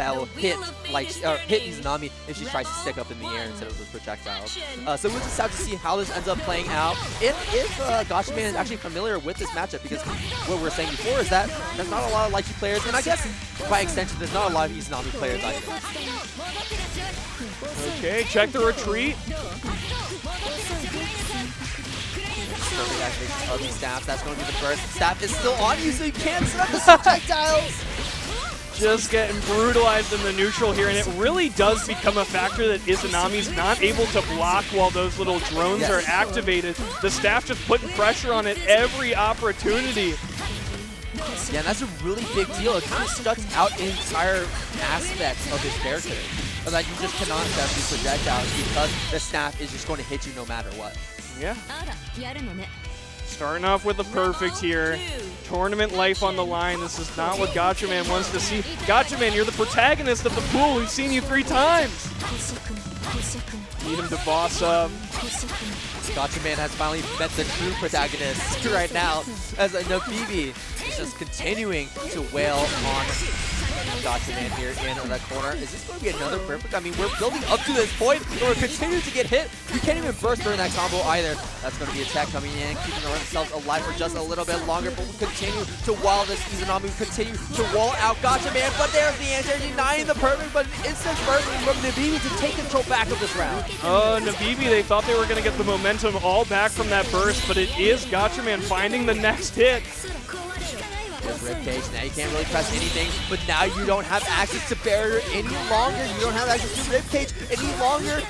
that will hit hit Izanami if she tries to stick up in the air instead of those projectiles. So we'll just have to see how this ends up playing out. If Gatchaman is actually familiar with this matchup, because what we were saying before is that there's not a lot of Litchi players, and I guess by extension there's not a lot of Izanami players either. Okay, check the retreat. Perfect activation of these staffs. That's going to be the first. Staff is still on you, so you can't set up the projectiles. Just getting brutalized in the neutral here, and it really does become a factor that Izanami's not able to block while those little drones are activated. The staff just putting pressure on it every opportunity. Yeah, and that's a really big deal. It kind of shuts out an entire aspect of his character. That you just cannot set these projectiles because the staff is just going to hit you no matter what. Yeah. Starting off with the perfect here. Tournament life on the line. This is not what Gatchaman wants to see. Gatchaman, you're the protagonist of the pool. We've seen you 3 times. Need him to boss up. Gatchaman has finally met the true protagonist right now, as Nabibi is just continuing to wail on Gatchaman here in the corner. Is this going to be another perfect? I mean, we're building up to this point, but we're continuing to get hit. You can't even burst during that combo either. That's going to be a tech coming in, keeping themselves alive for just a little bit longer, but we'll continue to wall this. Izanami will continue to wall out Gatchaman, but there's the answer, denying the perfect, but an instant burst from Nabibi to take control back of this round. Nabibi, they thought they were going to get the momentum all back from that burst, but it is Gatchaman finding the next hit. Ribcage. Now you can't really press anything, but now you don't have access to barrier any longer. You don't have access to Ribcage any longer.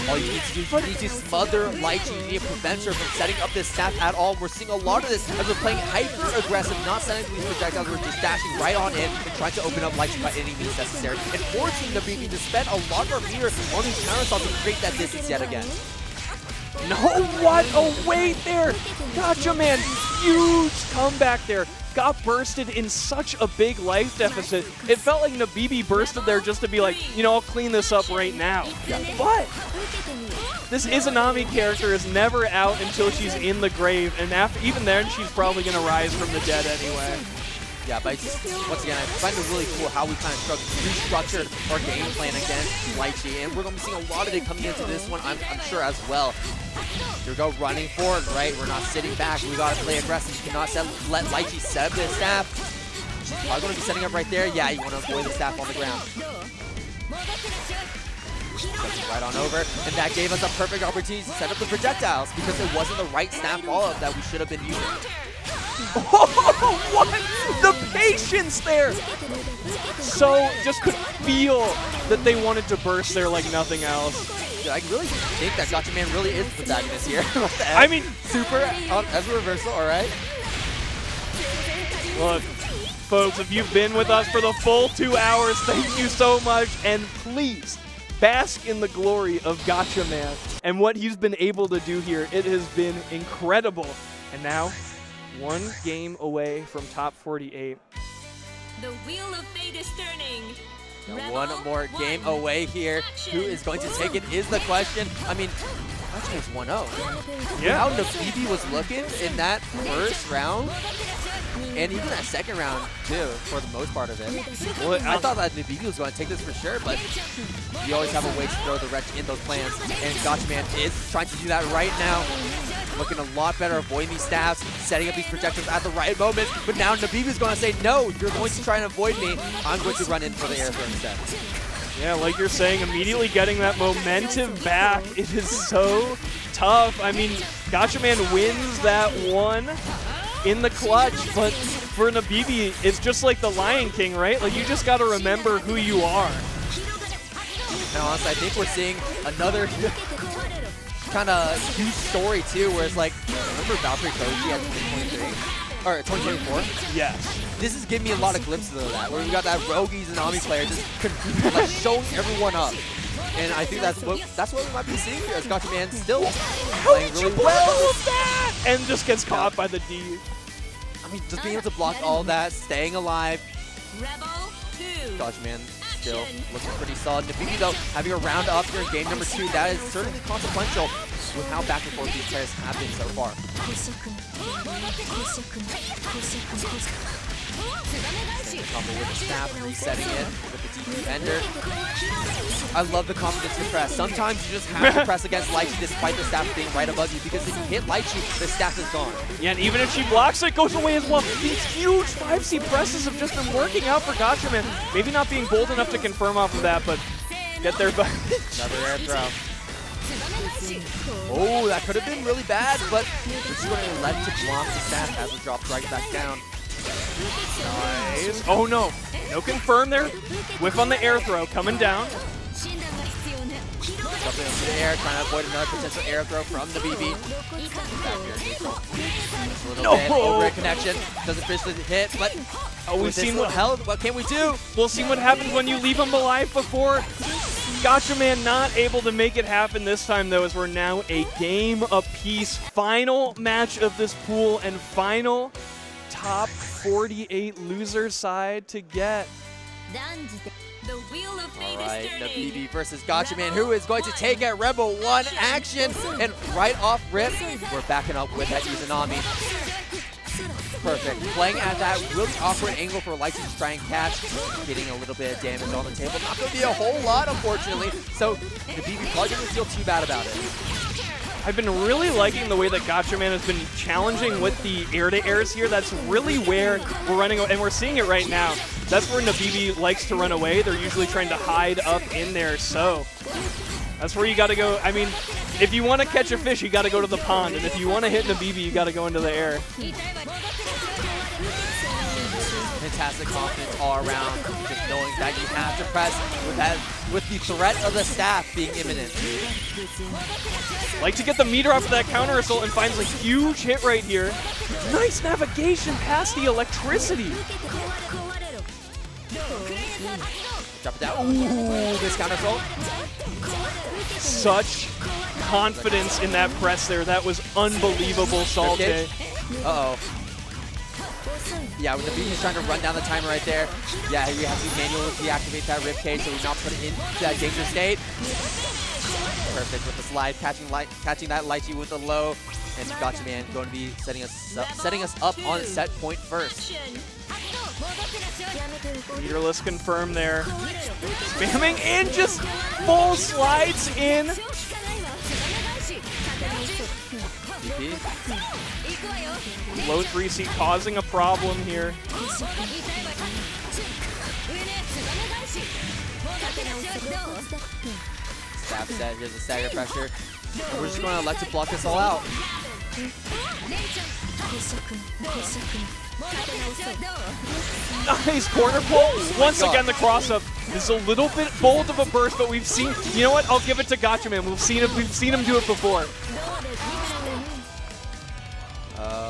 All you need to do is you need to smother Litchi. You need to prevent her from setting up this staff at all. We're seeing a lot of this as we're playing hyper-aggressive, not setting these projectiles. We're just dashing right on in and trying to open up Litchi by any means necessary. And forcing Nabibi to spend a lot of our meter on these counterstops to create that distance yet again. No, what a wait there! Gatchaman, huge comeback there. Got bursted in such a big life deficit. It felt like Nabibi bursted there just to be like, you know, I'll clean this up right now. Yeah. But this Izanami character is never out until she's in the grave, and after, even then, she's probably going to rise from the dead anyway. Yeah, but once again, I find it really cool how we kind of restructured our game plan against Litchi, and we're going to be seeing a lot of it coming into this one, I'm sure, as well. Here we go, running forward, right? We're not sitting back. We got to play aggressive. You cannot let Litchi set up this staff. She's probably going to be setting up right there. Yeah, you want to avoid the staff on the ground. Right on over, and that gave us a perfect opportunity to set up the projectiles because it wasn't the right staff follow-up that we should have been using. Oh, what? The patience there! So, just could feel that they wanted to burst there like nothing else. Dude, I really think that Gatchaman really is the protagonist here. I mean, super as a reversal, alright? Look, folks, if you've been with us for the full 2 hours, thank you so much, and please, bask in the glory of Gatchaman and what he's been able to do here. It has been incredible. And now, 1 game away from top 48. The wheel of fate is turning. Now one more game away here. Who is going to take it is the question. I mean, Gatchaman's 1-0. Yeah. How Nabibi was looking in that first round, and even that second round, too, for the most part of it. Well, I thought that Nabibi was going to take this for sure, but you always have a way to throw the wrench in those plans, and Gatchaman is trying to do that right now. Looking a lot better, avoiding these staffs, setting up these projectiles at the right moment, but now Nabibi is going to say, no, you're going to try and avoid me. I'm going to run in for the air throw instead. Yeah, like you're saying, immediately getting that momentum back, it is so tough. I mean, Gatchaman wins that one in the clutch, but for Nabibi, it's just like the Lion King, right? Like, you just got to remember who you are. And honestly, I think we're seeing another kind of huge story, too, where it's like, remember Valkyrie Koji at 2023? Or 2024? Yes. This is giving me a lot of glimpses of that, where we got that rogue Izanami player just like showing everyone up. And I think that's what we might be seeing here as Gatchaman still playing really well. And just gets caught by the D. I mean, just being able to block all that, staying alive. Rebel 2. Gatchaman still looking pretty solid. Nabibi, though, having a round up here in game number 2, that is certainly consequential with how back and forth these players have been so far. Combo with the staff, resetting it with the DP defender. I love the confidence to press. Sometimes you just have to press against Litchi despite the staff being right above you, because if you hit Litchi, the staff is gone. Yeah, and even if she blocks it, goes away as well. These huge 5C presses have just been working out for Gatchaman. Maybe not being bold enough to confirm off of that, but get there. Another air throw. Oh, that could have been really bad, but it's going to let to block the staff as it drops right back down. Nice. Oh no. No confirm there. Whiff on the air throw coming down. Jumping into the air, trying to avoid another potential air throw from Nabibi. A little bit over connection. Doesn't officially hit, but we've seen what health. What can we do? We'll see what happens when you leave him alive before. Gatchaman not able to make it happen this time, though, as we're now a game apiece. Final match of this pool and final top 48 loser side to get. The wheel of fate Alright, is turning. Nabibi versus Gatchaman, who is going to take at Rebel 1 action. And right off rip, we're backing up with that Izanami. Perfect. Playing at that really awkward angle for Litchi to try and catch. Getting a little bit of damage on the table. Not going to be a whole lot, unfortunately. So Nabibi probably doesn't feel too bad about it. I've been really liking the way that Gatchaman has been challenging with the air-to-airs here. That's really where we're running, and we're seeing it right now. That's where Nabibi likes to run away. They're usually trying to hide up in there, so that's where you got to go. I mean, if you want to catch a fish, you got to go to the pond, and if you want to hit Nabibi, you got to go into the air. Fantastic confidence all around, just knowing that you have to press with the threat of the staff being imminent. Like to get the meter off of that counter assault and finds a huge hit right here. Nice navigation past the electricity. Drop it down. Ooh, this counter assault. Such confidence in that press there. That was unbelievable, Salte. Uh-oh. Yeah, with Nabibi's trying to run down the timer right there. Yeah, you have to manually deactivate that ribcage so we not put it into that dangerous state. Perfect with the slide, catching that Litchi with the low, and Gatchaman going to be setting us up on set point first. Meterless confirm there. Spamming in, just full slides in. Low 3C causing a problem here. Staff set, here's the stagger pressure. And we're just going to elect to block this all out. Nice corner pull. Once again, the cross-up. This is a little bit bold of a burst, but we've seen, you know what? I'll give it to Gatchaman. We've seen him do it before.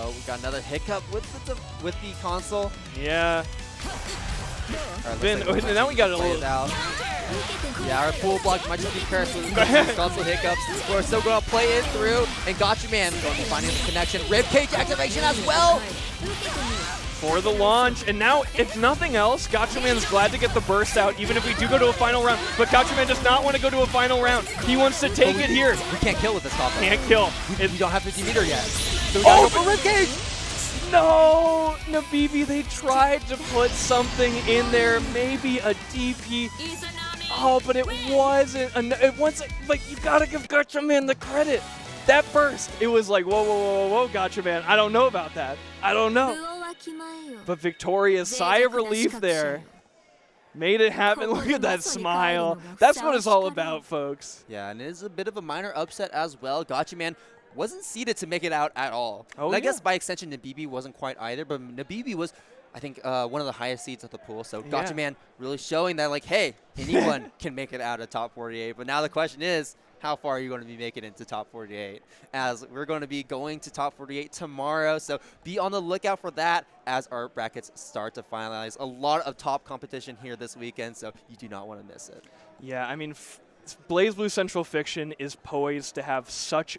We got another hiccup with the console. Yeah. Right, now we got a little. Out. Yeah, our pool block might just be cursed with console hiccups. We're still going to play it through, and Gatchaman going to be finding the connection. Ribcage activation as well. For the launch, and now, if nothing else, Gatchaman's glad to get the burst out, even if we do go to a final round. But Gatchaman does not want to go to a final round. He wants to take it here. We can't kill with this combo. Can't kill. We don't have 50 meter yet. So we gotta go for ribcage. No, Nabibi, they tried to put something in there, maybe a DP. Oh, but it wasn't. It wasn't, like, you gotta give Gatchaman the credit. That burst, it was like, whoa, whoa, whoa, whoa, Gatchaman. I don't know about that. I don't know. But Victoria's sigh of relief there. Made it happen. Look at that smile. That's what it's all about, folks. Yeah, and it is a bit of a minor upset as well. Gatchaman wasn't seeded to make it out at all. Oh, I guess by extension, Nabibi wasn't quite either, but Nabibi was, I think, one of the highest seeds of the pool. So Gatchaman really showing that, like, hey, anyone can make it out of top 48. But now the question is, how far are you going to be making it into top 48? As we're going to be going to top 48 tomorrow. So be on the lookout for that as our brackets start to finalize. A lot of top competition here this weekend, so you do not want to miss it. Yeah, I mean, BlazBlue Central Fiction is poised to have such